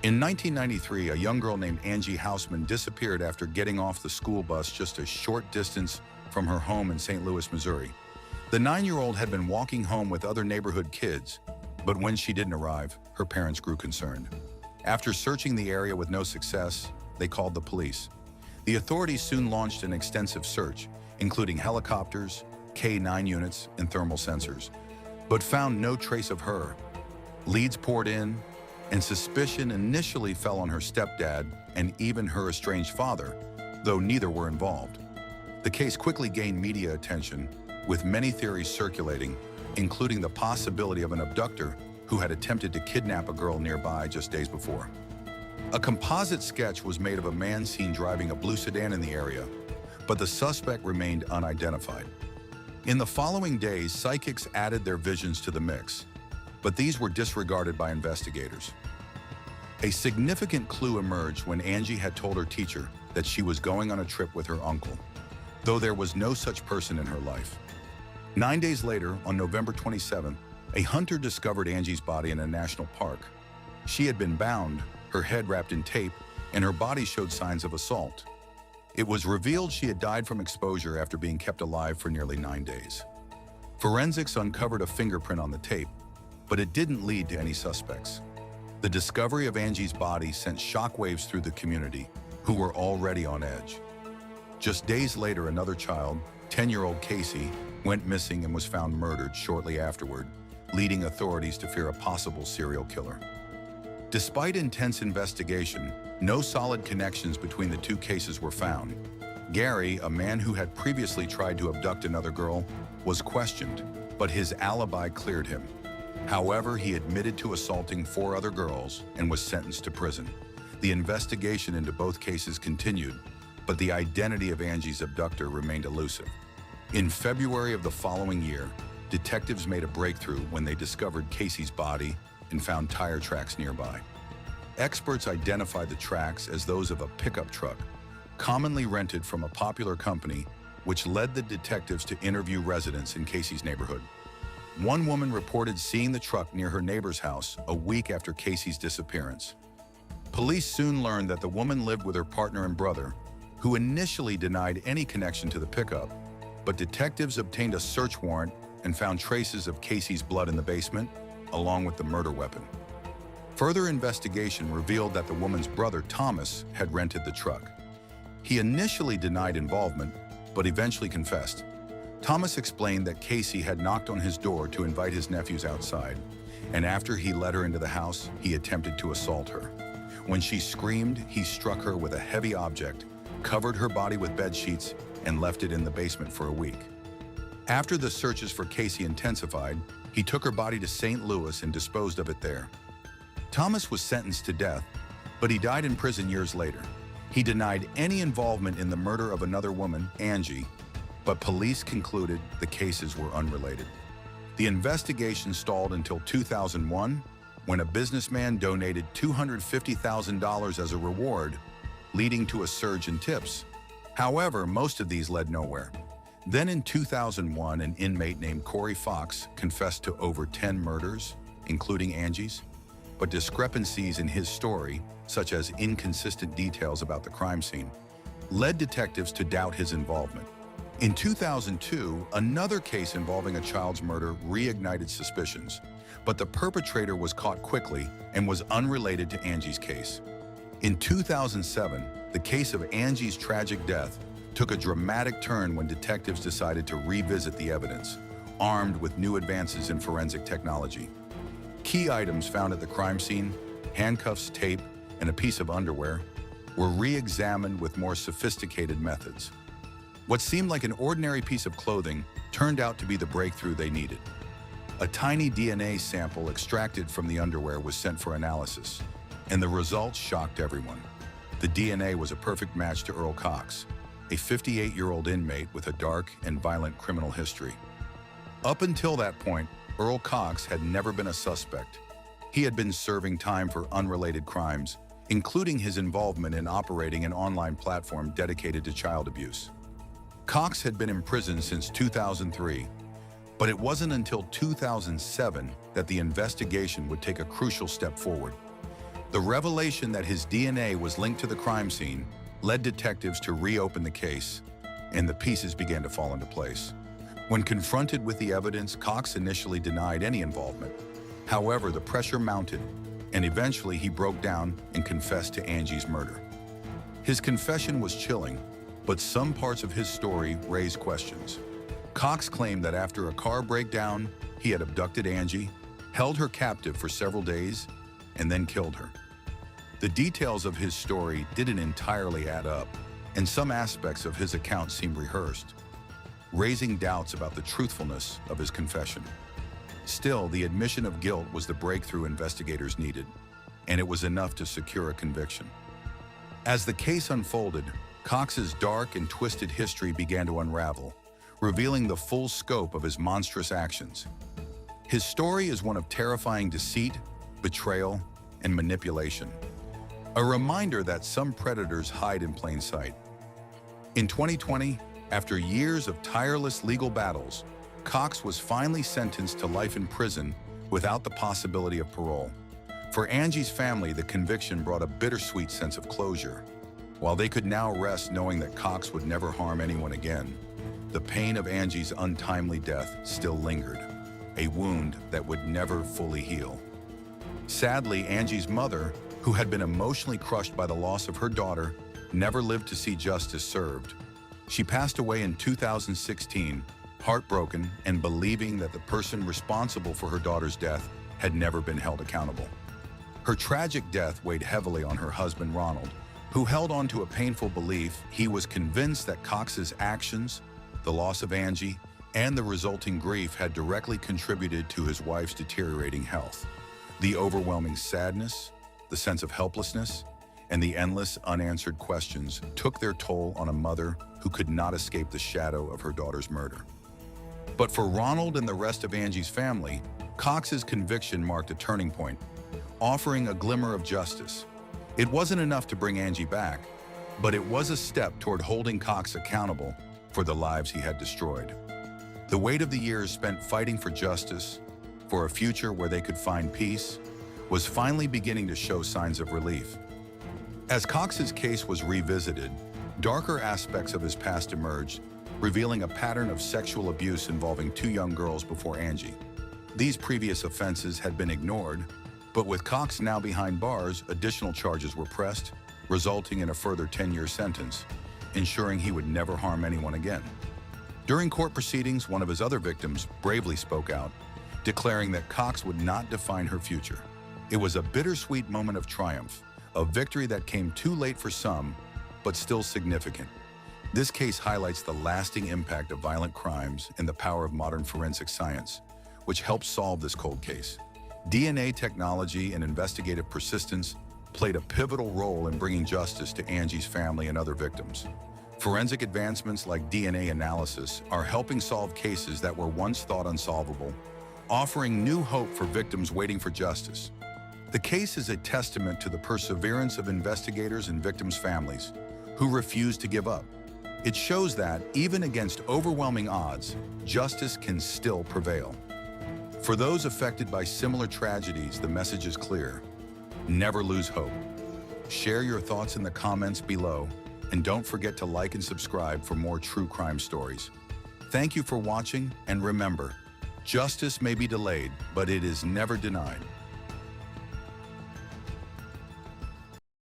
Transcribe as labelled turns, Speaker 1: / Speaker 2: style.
Speaker 1: In 1993, a young girl named Angie Hausman disappeared after getting off the school bus just a short distance from her home in St. Louis, Missouri. The 9-year-old had been walking home with other neighborhood kids, but when she didn't arrive, her parents grew concerned. After searching the area with no success, they called the police. The authorities soon launched an extensive search, including helicopters, K-9 units, and thermal sensors, but found no trace of her. Leads poured in, and suspicion initially fell on her stepdad and even her estranged father, though neither were involved. The case quickly gained media attention, with many theories circulating, including the possibility of an abductor who had attempted to kidnap a girl nearby just days before. A composite sketch was made of a man seen driving a blue sedan in the area, but the suspect remained unidentified. In the following days, psychics added their visions to the mix, but these were disregarded by investigators. A significant clue emerged when Angie had told her teacher that she was going on a trip with her uncle, though there was no such person in her life. 9 days later, on November 27th, a hunter discovered Angie's body in a national park. She had been bound, her head wrapped in tape, and her body showed signs of assault. It was revealed she had died from exposure after being kept alive for nearly 9 days. Forensics uncovered a fingerprint on the tape, but it didn't lead to any suspects. The discovery of Angie's body sent shockwaves through the community, who were already on edge. Just days later, another child, 10-year-old Casey, went missing and was found murdered shortly afterward, leading authorities to fear a possible serial killer. Despite intense investigation, no solid connections between the two cases were found. Gary, a man who had previously tried to abduct another girl, was questioned, but his alibi cleared him. However, he admitted to assaulting 4 other girls and was sentenced to prison. The investigation into both cases continued, but the identity of Angie's abductor remained elusive. In February of the following year, detectives made a breakthrough when they discovered Casey's body and found tire tracks nearby. Experts identified the tracks as those of a pickup truck, commonly rented from a popular company, which led the detectives to interview residents in Casey's neighborhood. One woman reported seeing the truck near her neighbor's house a week after Casey's disappearance. Police soon learned that the woman lived with her partner and brother, who initially denied any connection to the pickup, but detectives obtained a search warrant and found traces of Casey's blood in the basement, along with the murder weapon. Further investigation revealed that the woman's brother, Thomas, had rented the truck. He initially denied involvement, but eventually confessed. Thomas explained that Casey had knocked on his door to invite his nephews outside, and after he led her into the house, he attempted to assault her. When she screamed, he struck her with a heavy object, covered her body with bed sheets, and left it in the basement for a week. After the searches for Casey intensified, he took her body to St. Louis and disposed of it there. Thomas was sentenced to death, but he died in prison years later. He denied any involvement in the murder of another woman, Angie, but police concluded the cases were unrelated. The investigation stalled until 2001, when a businessman donated $250,000 as a reward, leading to a surge in tips. However, most of these led nowhere. Then in 2001, an inmate named Corey Fox confessed to over 10 murders, including Angie's, but discrepancies in his story, such as inconsistent details about the crime scene, led detectives to doubt his involvement. In 2002, another case involving a child's murder reignited suspicions, but the perpetrator was caught quickly and was unrelated to Angie's case. In 2007, the case of Angie's tragic death took a dramatic turn when detectives decided to revisit the evidence, armed with new advances in forensic technology. Key items found at the crime scene, handcuffs, tape, and a piece of underwear, were re-examined with more sophisticated methods. What seemed like an ordinary piece of clothing turned out to be the breakthrough they needed. A tiny DNA sample extracted from the underwear was sent for analysis, and the results shocked everyone. The DNA was a perfect match to Earl Cox, a 58-year-old inmate with a dark and violent criminal history. Up until that point, Earl Cox had never been a suspect. He had been serving time for unrelated crimes, including his involvement in operating an online platform dedicated to child abuse. Cox had been in prison since 2003, but it wasn't until 2007 that the investigation would take a crucial step forward. The revelation that his DNA was linked to the crime scene led detectives to reopen the case, and the pieces began to fall into place. When confronted with the evidence, Cox initially denied any involvement. However, the pressure mounted, and eventually he broke down and confessed to Angie's murder. His confession was chilling, but some parts of his story raised questions. Cox claimed that after a car breakdown, he had abducted Angie, held her captive for several days, and then killed her. The details of his story didn't entirely add up, and some aspects of his account seemed rehearsed, raising doubts about the truthfulness of his confession. Still, the admission of guilt was the breakthrough investigators needed, and it was enough to secure a conviction. As the case unfolded, Cox's dark and twisted history began to unravel, revealing the full scope of his monstrous actions. His story is one of terrifying deceit, betrayal, and manipulation, a reminder that some predators hide in plain sight. In 2020, after years of tireless legal battles, Cox was finally sentenced to life in prison without the possibility of parole. For Angie's family, the conviction brought a bittersweet sense of closure. While they could now rest knowing that Cox would never harm anyone again, the pain of Angie's untimely death still lingered, a wound that would never fully heal. Sadly, Angie's mother, who had been emotionally crushed by the loss of her daughter, never lived to see justice served. She passed away in 2016, heartbroken and believing that the person responsible for her daughter's death had never been held accountable. Her tragic death weighed heavily on her husband, Ronald, who held on to a painful belief. He was convinced that Cox's actions, the loss of Angie, and the resulting grief had directly contributed to his wife's deteriorating health. The overwhelming sadness, the sense of helplessness, and the endless unanswered questions took their toll on a mother who could not escape the shadow of her daughter's murder. But for Ronald and the rest of Angie's family, Cox's conviction marked a turning point, offering a glimmer of justice. It wasn't enough to bring Angie back, but it was a step toward holding Cox accountable for the lives he had destroyed. The weight of the years spent fighting for justice, for a future where they could find peace, was finally beginning to show signs of relief. As Cox's case was revisited, darker aspects of his past emerged, revealing a pattern of sexual abuse involving 2 young girls before Angie. These previous offenses had been ignored, but with Cox now behind bars, additional charges were pressed, resulting in a further 10-year sentence, ensuring he would never harm anyone again. During court proceedings, one of his other victims bravely spoke out, declaring that Cox would not define her future. It was a bittersweet moment of triumph, a victory that came too late for some, but still significant. This case highlights the lasting impact of violent crimes and the power of modern forensic science, which helped solve this cold case. DNA technology and investigative persistence played a pivotal role in bringing justice to Angie's family and other victims. Forensic advancements like DNA analysis are helping solve cases that were once thought unsolvable, offering new hope for victims waiting for justice. The case is a testament to the perseverance of investigators and victims' families who refuse to give up. It shows that, even against overwhelming odds, justice can still prevail. For those affected by similar tragedies, the message is clear: never lose hope. Share your thoughts in the comments below, and don't forget to like and subscribe for more true crime stories. Thank you for watching, and remember, justice may be delayed, but it is never denied.